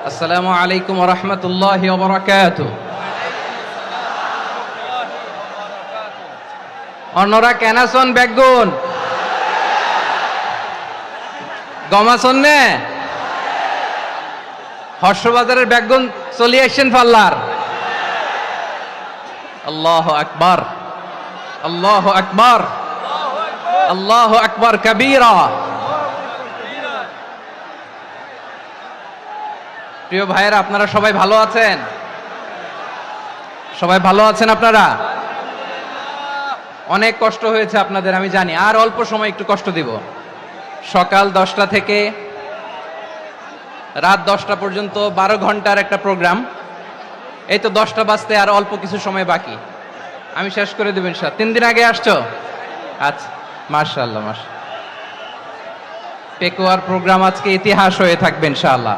আসসালামু আলাইকুম ওয়া রাহমাতুল্লাহি ওয়া বারাকাতুহু। অন্যরা কেন আছেন বেগুন গমাছন নে হর্ষবাজারের বেগুন চলে আসছেন পাল্লার। আল্লাহু আকবার, আল্লাহু আকবার, আল্লাহু আকবার কবীরা। প্রিয় ভাইয়েরা, আপনারা সবাই ভালো আছেন? সবাই ভালো আছেন? আপনারা অনেক কষ্ট হয়েছে আপনাদের, আমি জানি। আর অল্প সময় একটু কষ্ট দিব। সকাল 10টা থেকে রাত 10টা পর্যন্ত 12 ঘন্টার একটা প্রোগ্রাম। এই তো 10টা বাজতে আর অল্প কিছু সময় বাকি, আমি শেষ করে দেব ইনশাআল্লাহ। 3 দিন আগে আসছো? আচ্ছা, মাশাআল্লাহ মাশাআল্লাহ। পেকুয়ার প্রোগ্রাম আজকে ইতিহাস হয়ে থাকবে ইনশাআল্লাহ।